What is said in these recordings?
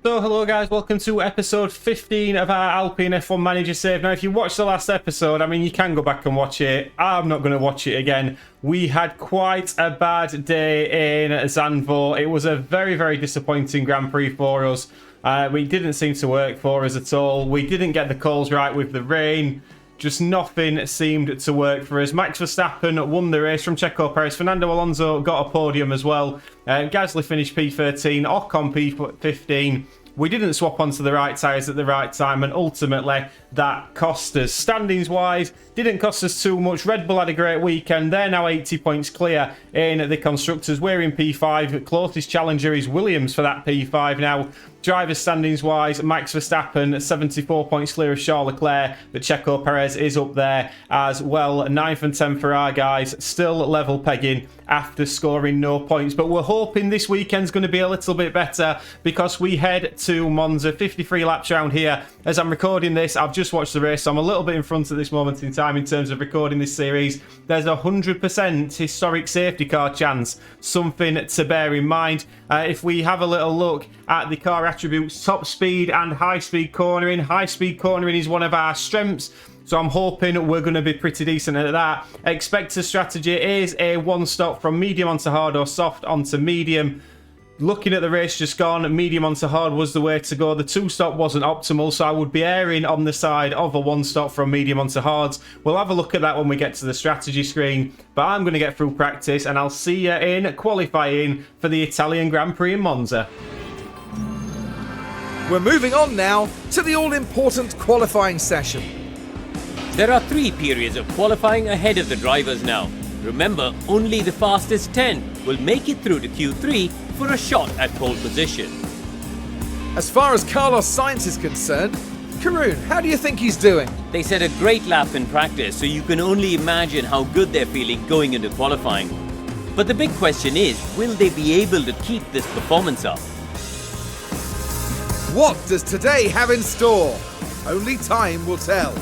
So hello guys, welcome to episode 15 of our Alpine F1 Manager save. Now if you watched the last episode, I mean you can go back and watch it. I'm not going to watch it again. We had quite a bad day in Zandvoort. It was a very disappointing Grand Prix for us. We didn't seem to work for us at all. We didn't get the calls right with the rain. Just nothing seemed to work for us. Max Verstappen won the race from Checo Perez. Fernando Alonso got a podium as well. Gasly finished P13. Ocon P15. We didn't swap onto the right tyres at the right time, and ultimately that cost us. Standings-wise, didn't cost us too much. Red Bull had a great weekend. They're now 80 points clear in the Constructors. We're in P5. Closest challenger is Williams for that P5 now. Drivers standings-wise, Max Verstappen 74 points clear of Charles Leclerc, but Checo Perez is up there as well. 9th and 10th for our guys, still level pegging after scoring no points. But we're hoping this weekend's going to be a little bit better because we head to Monza. 53 laps round here. As I'm recording this, I've just watched the race, so I'm a little bit in front at this moment in time in terms of recording this series. There's a 100% historic safety car chance, something to bear in mind. If we have a little look at the car attributes, top speed and high speed cornering. High speed cornering is one of our strengths, so I'm hoping we're going to be pretty decent at that. Expected strategy is a one stop from medium onto hard or soft onto medium. Looking at the race just gone, medium onto hard was the way to go. The two stop wasn't optimal, so I would be erring on the side of a one stop from medium onto hards. We'll have a look at that when we get to the strategy screen, but I'm going to get through practice and I'll see you in qualifying for the Italian Grand Prix in Monza. We're moving on now to the all-important qualifying session. There are 3 periods of qualifying ahead of the drivers now. Remember, only the fastest 10 will make it through to Q3 for a shot at pole position. As far as Carlos Sainz is concerned, Karun, how do you think he's doing? They set a great lap in practice, so you can only imagine how good they're feeling going into qualifying. But the big question is, will they be able to keep this performance up? What does today have in store? Only time will tell.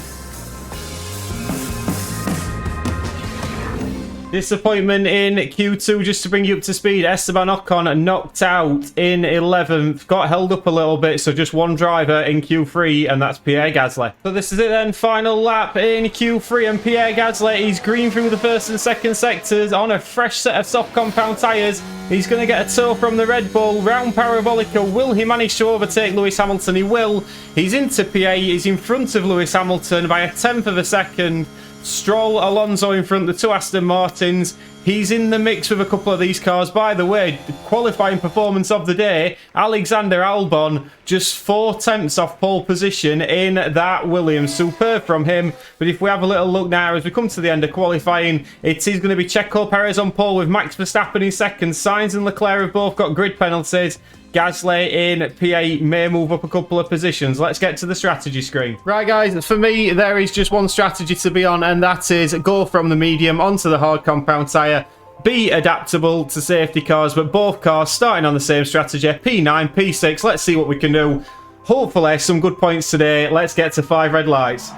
Disappointment in Q2, just to bring you up to speed. Esteban Ocon knocked out in 11th, got held up a little bit, so just one driver in Q3, and that's Pierre Gasly. So this is it then, final lap in Q3, and Pierre Gasly, he's green through the first and second sectors on a fresh set of soft compound tyres. He's going to get a tow from the Red Bull. Round Parabolica, will he manage to overtake Lewis Hamilton? He will. He's into P8, he's in front of Lewis Hamilton by a 10th of a second. Stroll, Alonso in front, the 2 Aston Martins. He's in the mix with a couple of these cars. By the way, the qualifying performance of the day, Alexander Albon, just 4/10 off pole position in that Williams. Superb from him. But if we have a little look now, as we come to the end of qualifying, it is going to be Checo Perez on pole with Max Verstappen in second. Sainz and Leclerc have both got grid penalties. Gasly in P8 may move up a couple of positions. Let's get to the strategy screen. Right, guys, for me, there is just one strategy to be on, and that is go from the medium onto the hard compound tyre. Be adaptable to safety cars, but both cars starting on the same strategy. P9, P6, let's see what we can do. Hopefully, some good points today. Let's get to 5 red lights.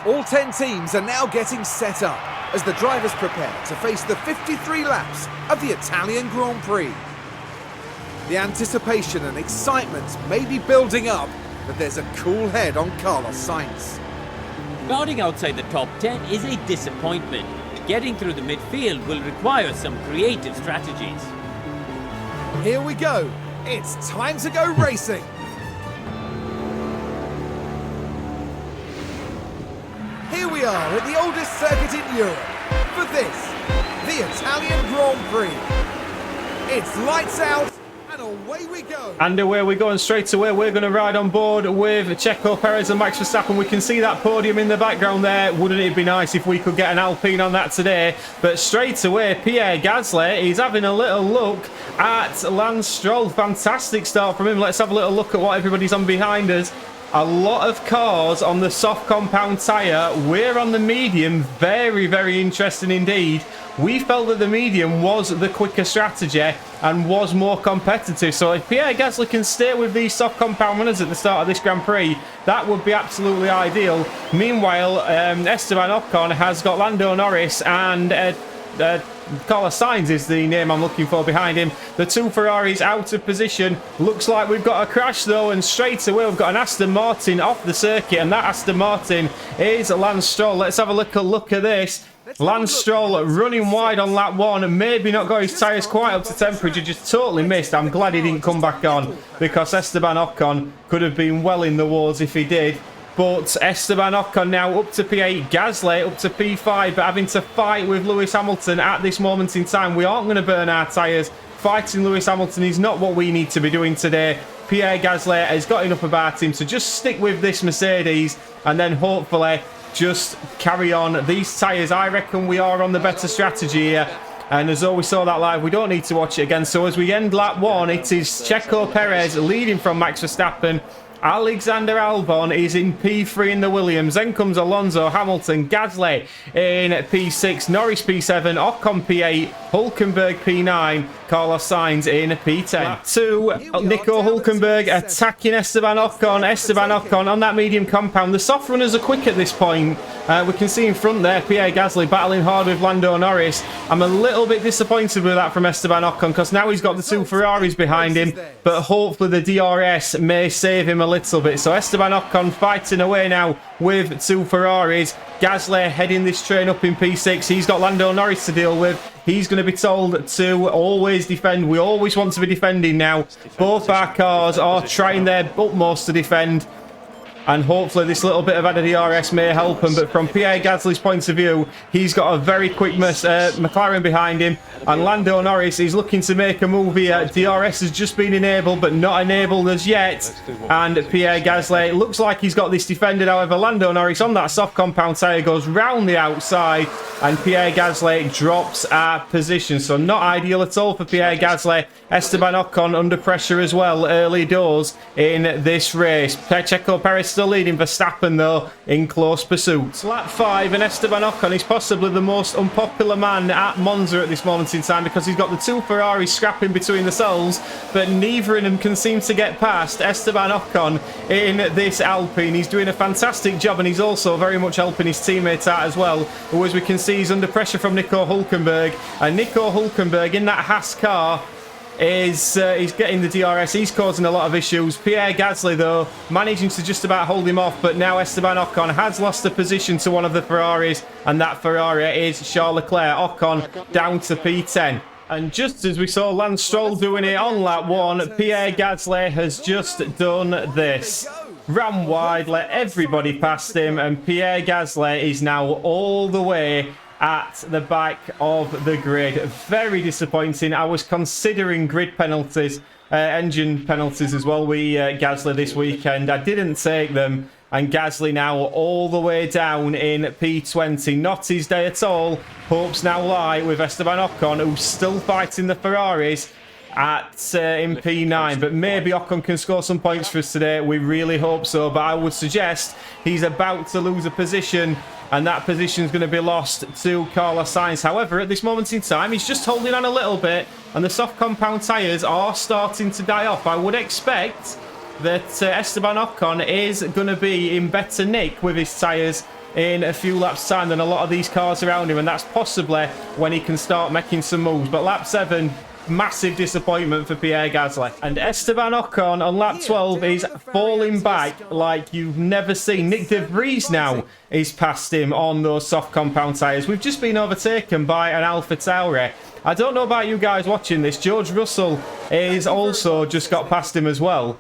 All 10 teams are now getting set up as the drivers prepare to face the 53 laps of the Italian Grand Prix. The anticipation and excitement may be building up, but there's a cool head on Carlos Sainz. Starting outside the top 10 is a disappointment. Getting through the midfield will require some creative strategies. Here we go. It's time to go racing. Here we are at the oldest circuit in Europe for this, the Italian Grand Prix. It's lights out. And away we go. And away we go, and straight away we're going to ride on board with Checo Perez and Max Verstappen. We can see that podium in the background there. Wouldn't it be nice if we could get an Alpine on that today? But straight away, Pierre Gasly, he's having a little look at Lance Stroll. Fantastic start from him. Let's have a little look at what everybody's on behind us. A lot of cars on the soft compound tyre. We're on the medium. Very interesting indeed. We felt that the medium was the quicker strategy and was more competitive. So if Pierre Gasly can stay with these soft compound runners at the start of this Grand Prix, that would be absolutely ideal. Meanwhile, Esteban Ocon has got Lando Norris and Carlos Sainz is the name I'm looking for behind him. The two Ferraris out of position. Looks like we've got a crash though, and straight away we've got an Aston Martin off the circuit, and that Aston Martin is Lance Stroll. Let's have a look at this. Lance Stroll running wide on lap 1, maybe not got his tyres quite up to temperature, just totally missed. I'm glad he didn't come back on, because Esteban Ocon could have been well in the wars if he did. But Esteban Ocon now up to P8, Gasly up to P5, but having to fight with Lewis Hamilton at this moment in time. We aren't going to burn our tyres. Fighting Lewis Hamilton is not what we need to be doing today. Pierre Gasly has got enough about him, so just stick with this Mercedes and then hopefully just carry on. These tyres, I reckon we are on the better strategy here. And as though we saw that live, we don't need to watch it again. So as we end lap 1, it is Checo Perez leading from Max Verstappen. Alexander Albon is in P3 in the Williams. Then comes Alonso, Hamilton, Gasly in P6, Norris P7, Ocon P8, Hülkenberg P9, Carlos Sainz in P10. Lap 2, Nico Hülkenberg attacking Esteban Ocon. Esteban Ocon on that medium compound. The soft runners are quick at this point. We can see in front there Pierre Gasly battling hard with Lando Norris. I'm a little bit disappointed with that from Esteban Ocon, because now he's got the two Ferraris behind him, but hopefully the DRS may save him a little bit. So Esteban Ocon fighting away now with two Ferraris. Gasly heading this train up in P6. He's got Lando Norris to deal with. He's going to be told to always defend. We always want to be defending now. Both our cars are trying their utmost to defend. And hopefully this little bit of added DRS may help him. But from Pierre Gasly's point of view, he's got a very quick McLaren behind him. And Lando Norris is looking to make a move here. DRS has just been enabled, but not enabled as yet. And Pierre Gasly looks like he's got this defended. However, Lando Norris on that soft compound tyre goes round the outside. And Pierre Gasly drops our position. So not ideal at all for Pierre Gasly. Esteban Ocon under pressure as well early doors in this race. Checo Perez still leading Verstappen though in close pursuit. Lap 5, and Esteban Ocon is possibly the most unpopular man at Monza at this moment in time, because he's got the two Ferraris scrapping between themselves, but neither of them can seem to get past Esteban Ocon in this Alpine. He's doing a fantastic job, and he's also very much helping his teammates out as well, who, as we can see, is under pressure from Nico Hülkenberg. And Nico Hülkenberg in that Haas car is he's getting the DRS. He's causing a lot of issues. Pierre Gasly though managing to just about hold him off, but now Esteban Ocon has lost the position to one of the Ferraris, and that Ferrari is Charles Leclerc. Ocon down to P10. And just as we saw Lance Stroll doing it on lap 1, Pierre Gasly has just done this. Ran wide, let everybody past him, and Pierre Gasly is now all the way at the back of the grid. Very disappointing. I was considering grid penalties, engine penalties as well. Gasly this weekend. I didn't take them, and Gasly now all the way down in P20. Not his day at all. Hopes now lie with Esteban Ocon, who's still fighting the Ferraris in P9, but maybe Ocon can score some points for us today. We really hope so, but I would suggest he's about to lose a position, and that position is going to be lost to Carlos Sainz. However, at this moment in time, he's just holding on a little bit, and the soft compound tyres are starting to die off. I would expect that Esteban Ocon is going to be in better nick with his tyres in a few laps time than a lot of these cars around him, and that's possibly when he can start making some moves. But lap 7, massive disappointment for Pierre Gasly. And Esteban Ocon on lap 12 is falling back like you've never seen. Nick De Vries now is past him on those soft compound tyres. We've just been overtaken by an AlphaTauri. I don't know about you guys watching this. George Russell is also just got past him as well.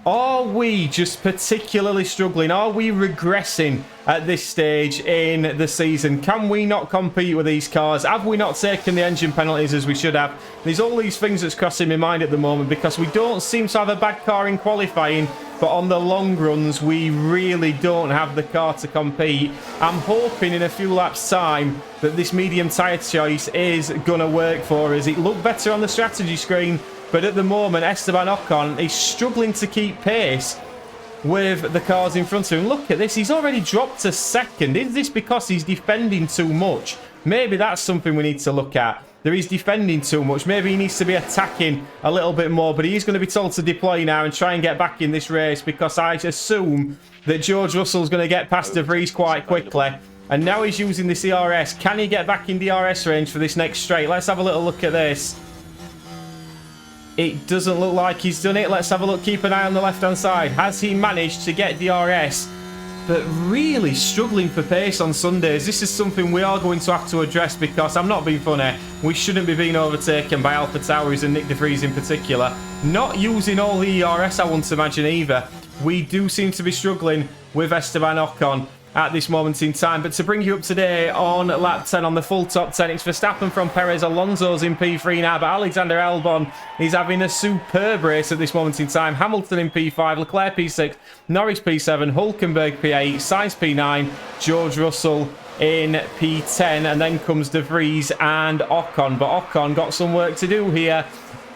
Are we just particularly struggling? Are we regressing at this stage in the season? Can we not compete with these cars? Have we not taken the engine penalties as we should have? There's all these things that's crossing my mind at the moment, because we don't seem to have a bad car in qualifying, but on the long runs we really don't have the car to compete. I'm hoping in a few laps time that this medium tyre choice is going to work for us. It looked better on the strategy screen, but at the moment, Esteban Ocon is struggling to keep pace with the cars in front of him. Look at this. He's already dropped to second. Is this because he's defending too much? Maybe that's something we need to look at. There is defending too much. Maybe he needs to be attacking a little bit more, but he's going to be told to deploy now and try and get back in this race, because I assume that George Russell's going to get past De Vries quite quickly. And now he's using this DRS. Can he get back in DRS range for this next straight? Let's have a little look at this. It doesn't look like he's done it. Let's have a look. Keep an eye on the left-hand side. Has he managed to get DRS? But really struggling for pace on Sundays. This is something we are going to have to address, because I'm not being funny. We shouldn't be being overtaken by AlphaTauri and Nick De Vries in particular. Not using all the ERS, I wouldn't imagine either. We do seem to be struggling with Esteban Ocon at this moment in time. But to bring you up to date on lap 10 on the full top 10, it's Verstappen from Perez. Alonso's in P3 now, but Alexander Albon is having a superb race at this moment in time. Hamilton in P5, Leclerc P6, Norris P7, Hülkenberg P8, Sainz P9, George Russell in P10, and then comes De Vries and Ocon. But Ocon got some work to do here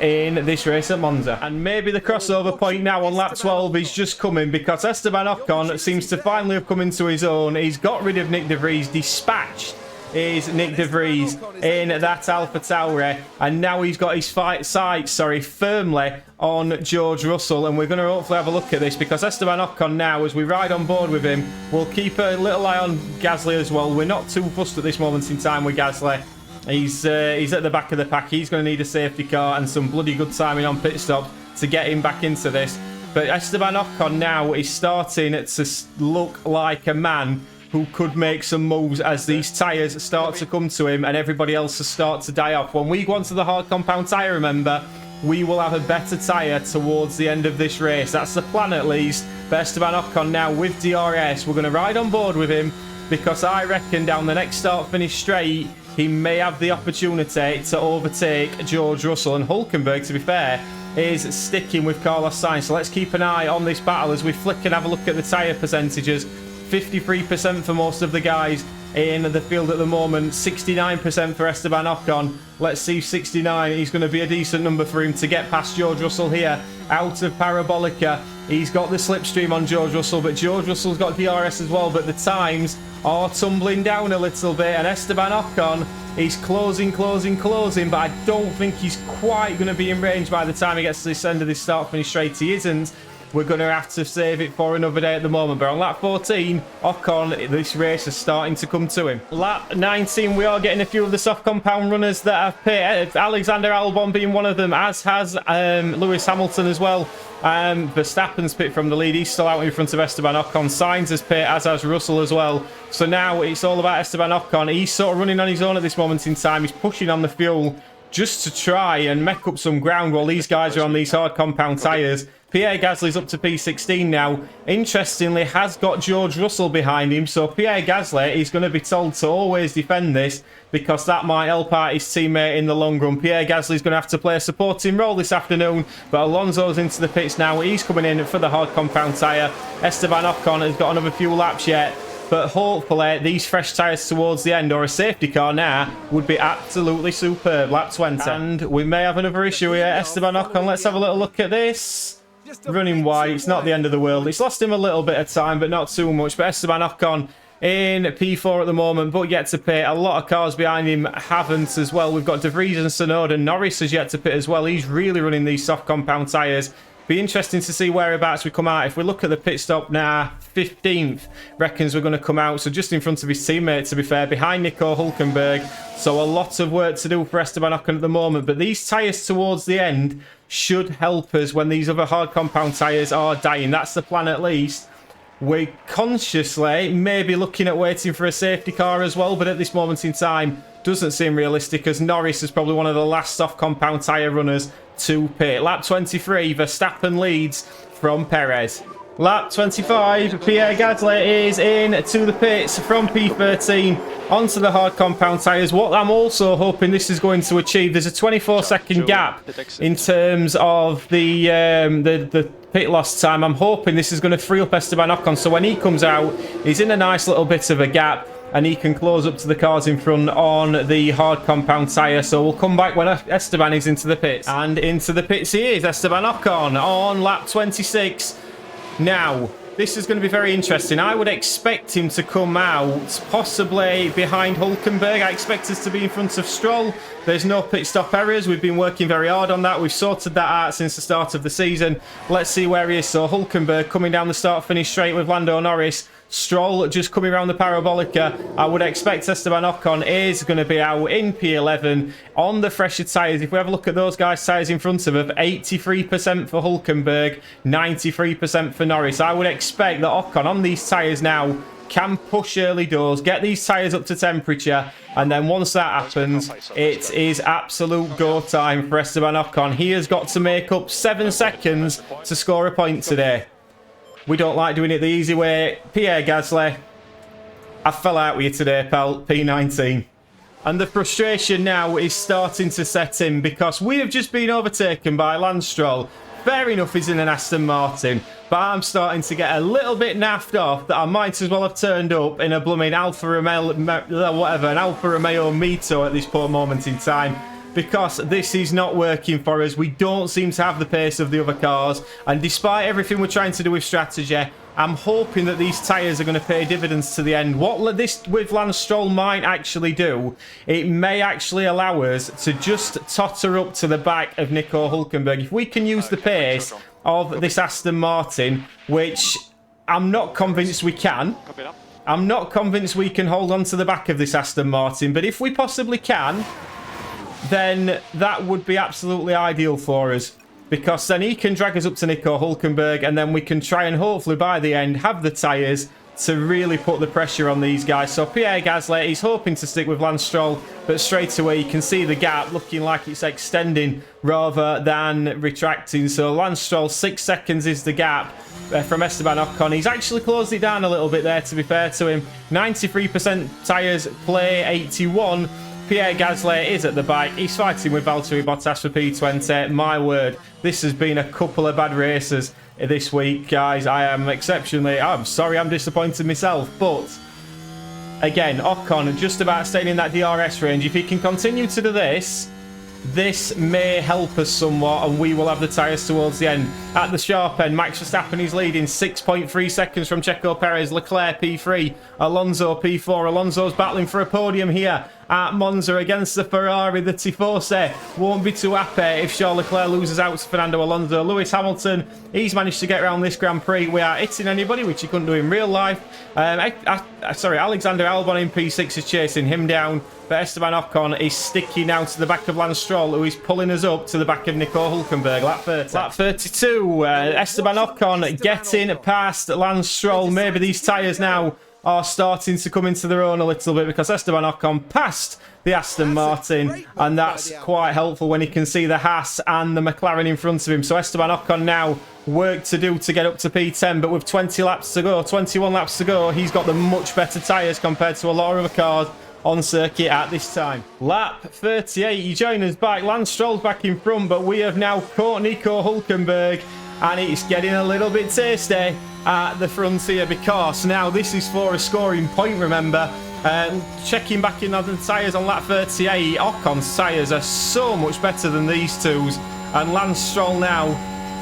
in this race at Monza. And maybe the crossover point now on lap 12 is just coming, because Esteban Ocon seems to finally have come into his own. He's got rid of Nick De Vries, dispatched is Nick De Vries in that AlphaTauri, and now he's got his sights firmly on George Russell. And we're going to hopefully have a look at this, because Esteban Ocon now, as we ride on board with him, we'll keep a little eye on Gasly as well. We're not too fussed at this moment in time with Gasly. He's at the back of the pack. He's going to need a safety car and some bloody good timing on pit stop to get him back into this. But Esteban Ocon now is starting to look like a man who could make some moves as these tyres start to come to him and everybody else start to die off. When we go onto the hard compound tyre, remember, we will have a better tyre towards the end of this race. That's the plan at least. But Esteban Ocon now with DRS, we're going to ride on board with him, because I reckon down the next start-finish straight, he may have the opportunity to overtake George Russell. And Hülkenberg, to be fair, is sticking with Carlos Sainz. So let's keep an eye on this battle as we flick and have a look at the tyre percentages. 53% for most of the guys in the field at the moment. 69% for Esteban Ocon. Let's see, 69 is going to be a decent number for him to get past George Russell here out of Parabolica. He's got the slipstream on George Russell, but George Russell's got DRS as well. But the times are tumbling down a little bit, and Esteban Ocon is closing, but I don't think he's quite going to be in range by the time he gets to this end of this start-finish straight. He isn't. We're going to have to save it for another day at the moment. But on lap 14, Ocon, this race is starting to come to him. Lap 19, we are getting a few of the soft compound runners that have pitted. Alexander Albon being one of them, as has Lewis Hamilton as well. Verstappen's pit from the lead. He's still out in front of Esteban Ocon. Sainz has pit, as has Russell as well. So now it's all about Esteban Ocon. He's sort of running on his own at this moment in time. He's pushing on the fuel just to try and make up some ground while these guys are on these hard compound tyres. Pierre Gasly's up to P16 now. Interestingly, has got George Russell behind him. So Pierre Gasly is going to be told to always defend this, because that might help out his teammate in the long run. Pierre Gasly's going to have to play a supporting role this afternoon. But Alonso's into the pits now. He's coming in for the hard compound tyre. Esteban Ocon has got another few laps yet. But hopefully these fresh tyres towards the end, or a safety car now, would be absolutely superb. Lap 20. And we may have another issue here. Esteban Ocon, let's have a little look at this. Running wide, it's not the end of the world. It's lost him a little bit of time, but not too much. But Esteban Ocon in P4 at the moment, but yet to pit. A lot of cars behind him haven't as well. We've got De Vries and Tsunoda. Norris has yet to pit as well. He's really running these soft compound tyres. Be interesting to see whereabouts we come out. If we look at the pit stop now, 15th reckons we're going to come out. So just in front of his teammate, to be fair, behind Nico Hülkenberg. So a lot of work to do for Esteban Ocon at the moment. But these tyres towards the end should help us when these other hard compound tyres are dying. That's the plan at least. We're consciously maybe looking at waiting for a safety car as well. But at this moment in time, doesn't seem realistic, as Norris is probably one of the last soft compound tyre runners to pit. Lap 23, Verstappen leads from Perez. Lap 25, Pierre Gasly is in to the pits from P13 onto the hard compound tyres. What I'm also hoping this is going to achieve, there's a 24-second gap in terms of the pit loss time. I'm hoping this is going to free up Esteban Ocon, so when he comes out, he's in a nice little bit of a gap, and he can close up to the cars in front on the hard compound tyre. So we'll come back when Esteban is into the pits. And into the pits he is, Esteban Ocon on lap 26. Now, this is going to be very interesting. I would expect him to come out possibly behind Hülkenberg. I expect us to be in front of Stroll. There's no pit stop errors. We've been working very hard on that. We've sorted that out since the start of the season. Let's see where he is. So Hülkenberg coming down the start-finish straight with Lando Norris. Stroll just coming around the Parabolica. I would expect Esteban Ocon is going to be out in P11 on the fresher tyres. If we have a look at those guys' tyres in front of him, 83% for Hülkenberg, 93% for Norris. I would expect that Ocon on these tyres now can push early doors, get these tyres up to temperature, and then once that happens, it is absolute go time for Esteban Ocon. He has got to make up 7 seconds to score a point today. We don't like doing it the easy way. Pierre Gasly, I fell out with you today, pal. P19. And the frustration now is starting to set in because we have just been overtaken by Lance Stroll. Fair enough, he's in an Aston Martin, but I'm starting to get a little bit naffed off that I might as well have turned up in a blooming Alfa Romeo, whatever, an Alfa Romeo Mito at this poor moment in time, because this is not working for us. We don't seem to have the pace of the other cars, and despite everything we're trying to do with strategy, I'm hoping that these tyres are going to pay dividends to the end. What this with Lance Stroll might actually do, it may actually allow us to just totter up to the back of Nico Hülkenberg. If we can use the pace of this Aston Martin, which I'm not convinced we can. I'm not convinced we can hold on to the back of this Aston Martin, but if we possibly can, then that would be absolutely ideal for us. Because then he can drag us up to Nico Hülkenberg, and then we can try and hopefully by the end have the tyres to really put the pressure on these guys. So Pierre Gasly, he's hoping to stick with Lance Stroll, but straight away you can see the gap looking like it's extending rather than retracting. So Lance Stroll, 6 seconds is the gap from Esteban Ocon. He's actually closed it down a little bit there, to be fair to him. 93% tyres play, 81. Pierre Gasly is at the bike. He's fighting with Valtteri Bottas for P20. My word, this has been a couple of bad races this week, guys. I'm sorry, I'm disappointed myself. But, again, Ocon just about staying in that DRS range. If he can continue to do this, this may help us somewhat, and we will have the tyres towards the end. At the sharp end, Max Verstappen is leading 6.3 seconds from Checo Perez. Leclerc P3, Alonso P4. Alonso's battling for a podium here at Monza against the Ferrari. The Tifosi won't be too happy if Charles Leclerc loses out to Fernando Alonso. Lewis Hamilton, he's managed to get around this Grand Prix without hitting anybody, which he couldn't do in real life. Alexander Albon in P6 is chasing him down, but Esteban Ocon is sticking now to the back of Lance Stroll, who is pulling us up to the back of Nico Hülkenberg. Lap 32, Esteban Ocon getting past Lance Stroll. Maybe these tyres now are starting to come into their own a little bit, because Esteban Ocon passed the Aston Martin, and that's quite helpful when he can see the Haas and the McLaren in front of him. So Esteban Ocon now work to do to get up to P10, but with 21 laps to go, he's got the much better tyres compared to a lot of other cars on circuit at this time. Lap 38, you join us back. Lance Stroll's back in front, but we have now caught Nico Hülkenberg, and it's getting a little bit tasty at the front here, because now this is for a scoring point, remember. Checking back in on the tyres on lap 38, Ocon's tyres are so much better than these two's, and Lance Stroll now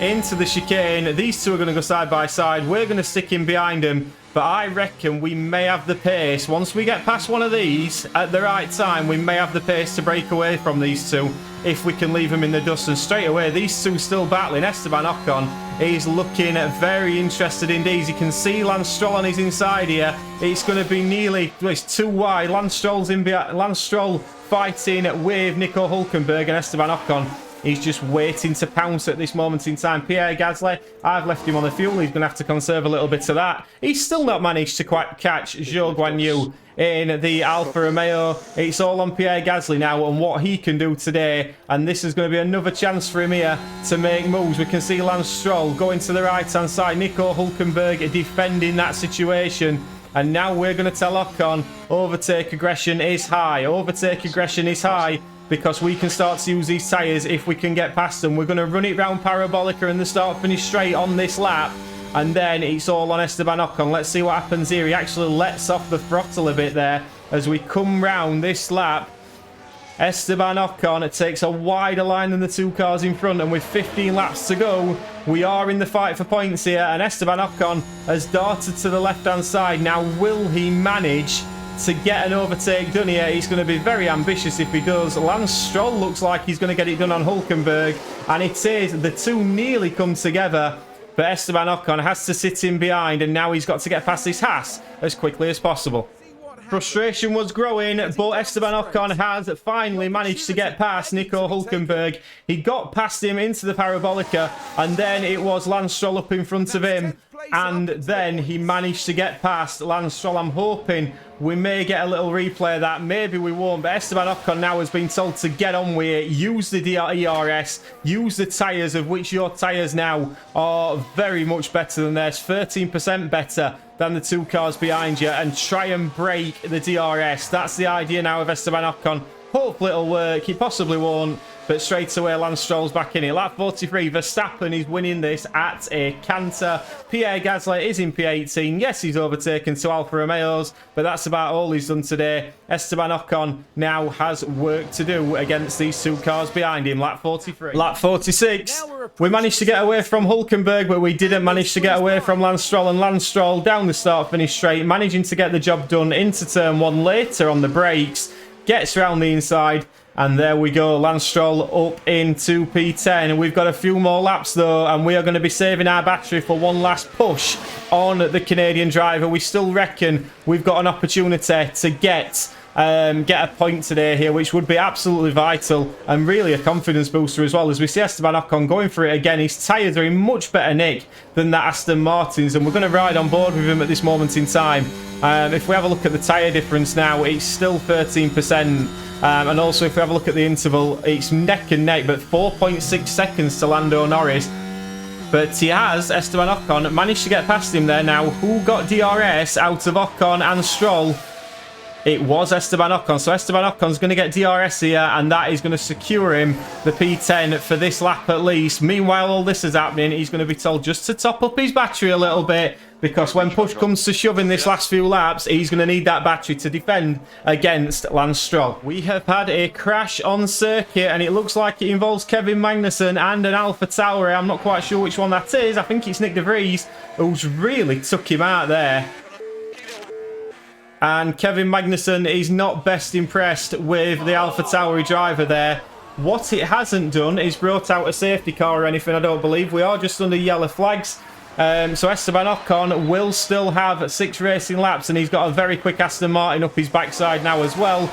into the chicane. These two are going to go side by side. We're going to stick in behind them, but I reckon we may have the pace. Once we get past one of these at the right time, we may have the pace to break away from these two if we can leave them in the dust. And straight away, these two still battling. Esteban Ocon is looking very interested indeed. You can see Lance Stroll on his inside here. It's going to be nearly, it's too wide. Lance Stroll's in behind. Lance Stroll fighting with Nico Hülkenberg, and Esteban Ocon, he's just waiting to pounce at this moment in time. Pierre Gasly, I've left him on the fuel. He's going to have to conserve a little bit of that. He's still not managed to quite catch Zhou Guanyu in the Alfa Romeo. It's all on Pierre Gasly now and what he can do today. And this is going to be another chance for him here to make moves. We can see Lance Stroll going to the right-hand side. Nico Hülkenberg defending that situation. And now we're going to tell Ocon, overtake aggression is high. Overtake aggression is high, because we can start to use these tyres if we can get past them. We're going to run it round Parabolica and the start-finish straight on this lap. And then it's all on Esteban Ocon. Let's see what happens here. He actually lets off the throttle a bit there as we come round this lap. Esteban Ocon takes a wider line than the two cars in front, and with 15 laps to go, we are in the fight for points here, and Esteban Ocon has darted to the left-hand side. Now, will he manage to get an overtake done here? He's going to be very ambitious if he does. Lance Stroll looks like he's going to get it done on Hülkenberg, and it is. The two nearly come together. But Esteban Ocon has to sit in behind, and now he's got to get past this Haas as quickly as possible. Frustration was growing, but Esteban Ocon has finally managed to get past Nico Hülkenberg. He got past him into the Parabolica, and then it was Lance Stroll up in front of him. And then he managed to get past Lance Stroll. I'm hoping we may get a little replay of that. Maybe we won't. But Esteban Ocon now has been told to get on with it. Use the ERS. Use the tyres, of which your tyres now are very much better than theirs. 13% better than the two cars behind you. And try and break the DRS. That's the idea now of Esteban Ocon. Hopefully it'll work. He possibly won't. But straight away, Lance Stroll's back in it. Lap 43, Verstappen is winning this at a canter. Pierre Gasly is in P18. Yes, he's overtaken to Alfa Romeos, but that's about all he's done today. Esteban Ocon now has work to do against these two cars behind him. Lap 43. Lap 46, we managed to get away from Hülkenberg, but we didn't manage to get away from Lance Stroll. And Lance Stroll down the start-finish straight, managing to get the job done into turn 1 later on the brakes. Gets round the inside. And there we go, Lance Stroll up into P10. We've got a few more laps though, and we are going to be saving our battery for one last push on the Canadian driver. We still reckon we've got an opportunity to get a point today here, which would be absolutely vital and really a confidence booster as well, as we see Esteban Ocon going for it again. His tyres are in much better nick than that Aston Martin's, and we're going to ride on board with him at this moment in time. If we have a look at the tyre difference now, it's still 13%. And also, if we have a look at the interval, it's neck and neck, but 4.6 seconds to Lando Norris. But he has, Esteban Ocon, managed to get past him there. Now, who got DRS out of Ocon and Stroll? It was Esteban Ocon. So Esteban Ocon's going to get DRS here, and that is going to secure him the P10 for this lap at least. Meanwhile, all this is happening, he's going to be told just to top up his battery a little bit, because when push comes to shove in this last few laps, he's going to need that battery to defend against Lance Stroll. We have had a crash on circuit, and it looks like it involves Kevin Magnussen and an Alpha Tauri. I'm not quite sure which one that is. I think it's Nick De Vries, who's really took him out there. And Kevin Magnussen is not best impressed with the Alpha Tauri driver there. What it hasn't done is brought out a safety car or anything, I don't believe. We are just under yellow flags. So Esteban Ocon will still have 6 racing laps, and he's got a very quick Aston Martin up his backside now as well.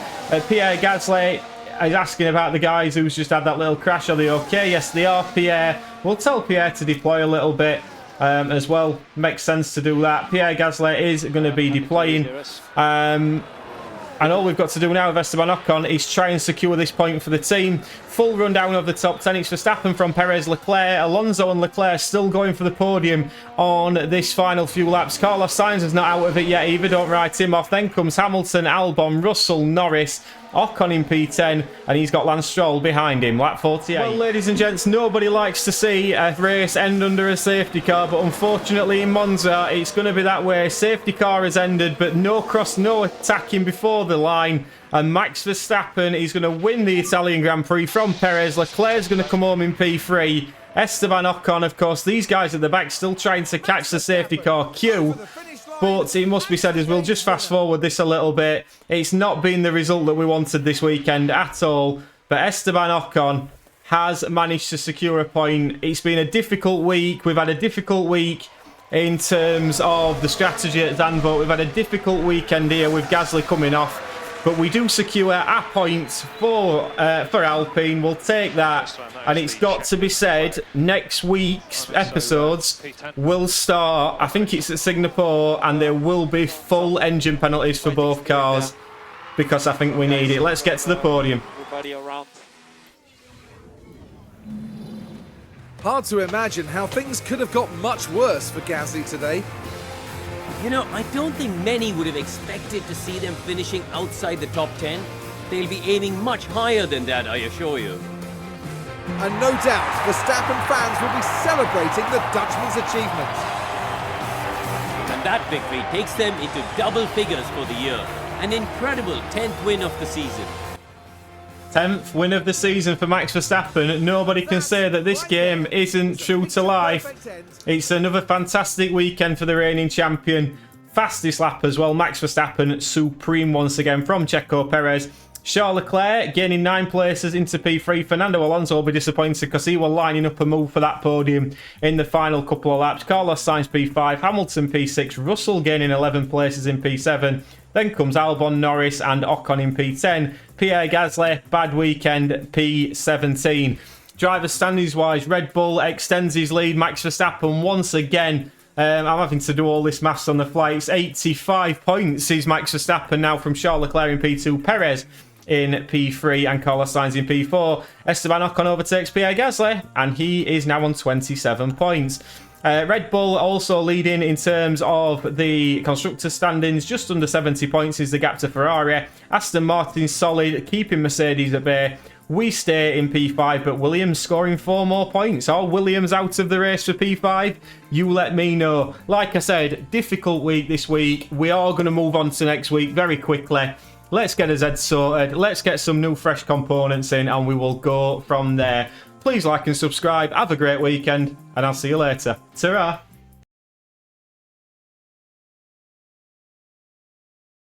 Pierre Gasly is asking about the guys who's just had that little crash. Are they okay? Yes, they are, Pierre. We'll tell Pierre to deploy a little bit. As well, makes sense to do that. Pierre Gasly is going to be deploying, and all we've got to do now with Esteban Ocon is try and secure this point for the team. Full rundown of the top 10. It's Verstappen from Perez, Leclerc, Alonso and Leclerc still going for the podium on this final few laps. Carlos Sainz is not out of it yet either, don't write him off. Then comes Hamilton, Albon, Russell, Norris, Ocon in P10, and he's got Lance Stroll behind him, lap 48. Well, ladies and gents, nobody likes to see a race end under a safety car, but unfortunately in Monza, it's going to be that way. Safety car has ended, but no attacking before the line. And Max Verstappen is going to win the Italian Grand Prix from Perez. Leclerc's going to come home in P3. Esteban Ocon, of course, these guys at the back still trying to catch the safety car queue. But it must be said as we'll just fast forward this a little bit. It's not been the result that we wanted this weekend at all. But Esteban Ocon has managed to secure a point. It's been a difficult week. We've had a difficult week in terms of the strategy at Zandvoort. We've had a difficult weekend here with Gasly coming off. But we do secure our points for Alpine. We'll take that. And it's got to be said, next week's episodes will start, I think it's at Singapore, and there will be full engine penalties for both cars, because I think we need it. Let's get to the podium. Hard to imagine how things could have got much worse for Gasly today. You know, I don't think many would have expected to see them finishing outside the top 10. They'll be aiming much higher than that, I assure you. And no doubt, Verstappen fans will be celebrating the Dutchman's achievement. And that victory takes them into double figures for the year. An incredible 10th win of the season. 10th win of the season for Max Verstappen. Nobody can say that this game isn't true to life. It's another fantastic weekend for the reigning champion. Fastest lap as well. Max Verstappen, supreme once again from Checo Perez. Charles Leclerc gaining 9 places into P3. Fernando Alonso will be disappointed because he was lining up a move for that podium in the final couple of laps. Carlos Sainz P5, Hamilton P6, Russell gaining 11 places in P7. Then comes Albon, Norris and Ocon in P10. Pierre Gasly, bad weekend, P17. Driver standings wise, Red Bull extends his lead. Max Verstappen once again. I'm having to do all this maths on the fly. It's 85 points is Max Verstappen now from Charles Leclerc in P2. Perez in P3 and Carlos Sainz in P4. Esteban Ocon overtakes Pierre Gasly and he is now on 27 points. Red Bull also leading in terms of the constructor standings. Just under 70 points is the gap to Ferrari. Aston Martin solid, keeping Mercedes at bay. We stay in P5, but Williams scoring 4 more points. Are Williams out of the race for P5? You let me know. Like I said, difficult week this week. We are going to move on to next week very quickly. Let's get his head sorted. Let's get some new fresh components in and we will go from there. Please like and subscribe. Have a great weekend and I'll see you later. Ta-ra!